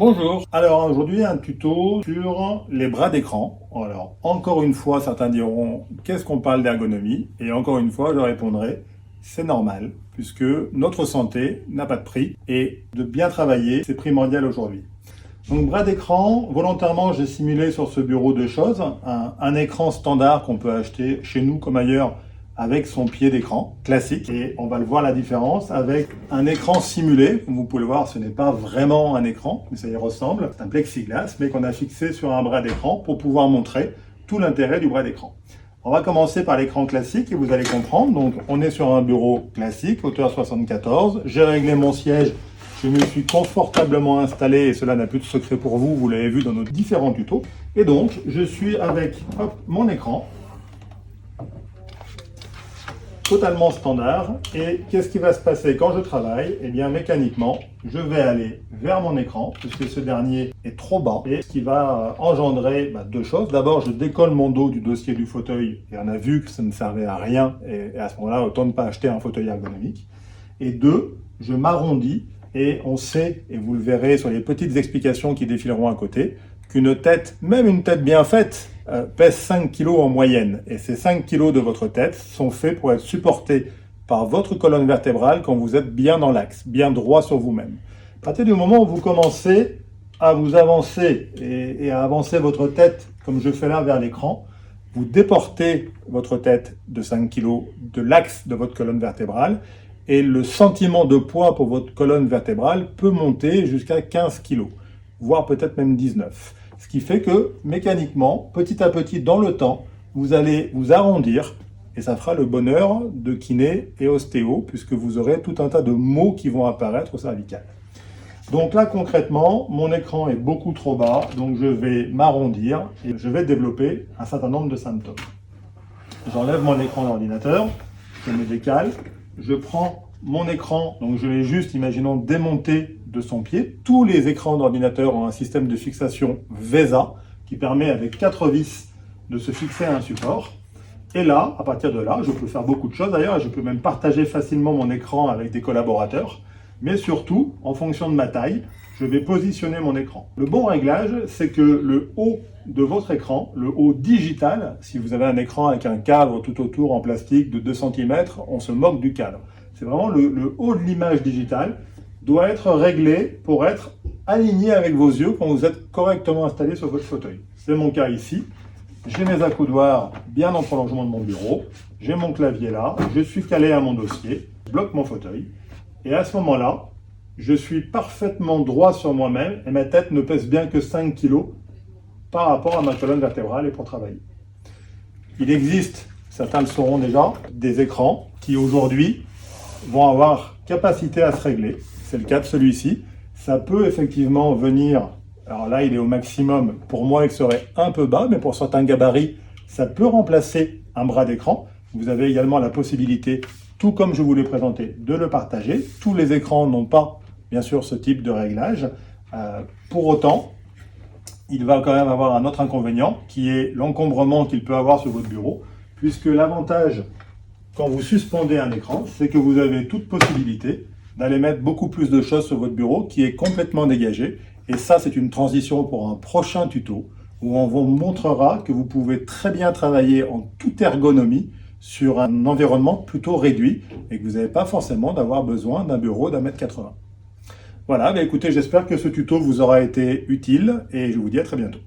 Bonjour, alors aujourd'hui un tuto sur les bras d'écran. Alors encore une fois certains diront qu'est-ce qu'on parle d'ergonomie, et encore une fois je répondrai c'est normal puisque notre santé n'a pas de prix et de bien travailler c'est primordial aujourd'hui. Donc bras d'écran, volontairement j'ai simulé sur ce bureau deux choses, un écran standard qu'on peut acheter chez nous comme ailleurs avec son pied d'écran classique, et on va le voir la différence avec un écran simulé. Comme vous pouvez le voir, ce n'est pas vraiment un écran, mais ça y ressemble. C'est un plexiglas, mais qu'on a fixé sur un bras d'écran pour pouvoir montrer tout l'intérêt du bras d'écran. On va commencer par l'écran classique et vous allez comprendre. Donc on est sur un bureau classique, hauteur 74. J'ai réglé mon siège, je me suis confortablement installé et cela n'a plus de secret pour vous, vous l'avez vu dans nos différents tutos. Et donc je suis avec mon écran totalement standard. Et qu'est-ce qui va se passer quand je travaille? Eh bien mécaniquement, je vais aller vers mon écran, puisque ce dernier est trop bas, et ce qui va engendrer deux choses. D'abord, je décolle mon dos du dossier du fauteuil, et on a vu que ça ne servait à rien, et à ce moment-là, autant ne pas acheter un fauteuil ergonomique. Et deux, je m'arrondis, et on sait, et vous le verrez sur les petites explications qui défileront à côté, qu'une tête, même une tête bien faite, pèse 5 kg en moyenne. Et ces 5 kg de votre tête sont faits pour être supportés par votre colonne vertébrale quand vous êtes bien dans l'axe, bien droit sur vous-même. À partir du moment où vous commencez à vous avancer et à avancer votre tête, comme je fais là vers l'écran, vous déportez votre tête de 5 kg de l'axe de votre colonne vertébrale, et le sentiment de poids pour votre colonne vertébrale peut monter jusqu'à 15 kg, voire peut-être même 19. Ce qui fait que, mécaniquement, petit à petit, dans le temps, vous allez vous arrondir, et ça fera le bonheur de kiné et ostéo, puisque vous aurez tout un tas de mots qui vont apparaître au cervical. Donc là, concrètement, mon écran est beaucoup trop bas, donc je vais m'arrondir, et je vais développer un certain nombre de symptômes. J'enlève mon écran d'ordinateur, je me décale, je prends mon écran, donc je l'ai juste, imaginons, démonté de son pied. Tous les écrans d'ordinateur ont un système de fixation VESA qui permet avec 4 vis de se fixer à un support. Et là, à partir de là, je peux faire beaucoup de choses d'ailleurs, et je peux même partager facilement mon écran avec des collaborateurs. Mais surtout, en fonction de ma taille, je vais positionner mon écran. Le bon réglage, c'est que le haut de votre écran, le haut digital, si vous avez un écran avec un cadre tout autour en plastique de 2 cm, on se moque du cadre. C'est vraiment le haut de l'image digitale doit être réglé pour être aligné avec vos yeux quand vous êtes correctement installé sur votre fauteuil. C'est mon cas ici. J'ai mes accoudoirs bien en prolongement de mon bureau. J'ai mon clavier là. Je suis calé à mon dossier. Je bloque mon fauteuil. Et à ce moment-là, je suis parfaitement droit sur moi-même et ma tête ne pèse bien que 5 kg par rapport à ma colonne vertébrale et pour travailler. Il existe, certains le sauront déjà, des écrans qui aujourd'hui vont avoir capacité à se régler. C'est le cas de celui-ci. Ça peut effectivement venir, alors là il est au maximum, pour moi il serait un peu bas, mais pour certains gabarits, ça peut remplacer un bras d'écran. Vous avez également la possibilité, tout comme je vous l'ai présenté, de le partager. Tous les écrans n'ont pas, bien sûr, ce type de réglage. Pour autant, il va quand même avoir un autre inconvénient, qui est l'encombrement qu'il peut avoir sur votre bureau, puisque l'avantage, quand vous suspendez un écran, c'est que vous avez toute possibilité d'aller mettre beaucoup plus de choses sur votre bureau qui est complètement dégagé. Et ça, c'est une transition pour un prochain tuto où on vous montrera que vous pouvez très bien travailler en toute ergonomie sur un environnement plutôt réduit et que vous n'avez pas forcément d'avoir besoin d'un bureau d'1,80 m. Voilà, écoutez, j'espère que ce tuto vous aura été utile et je vous dis à très bientôt.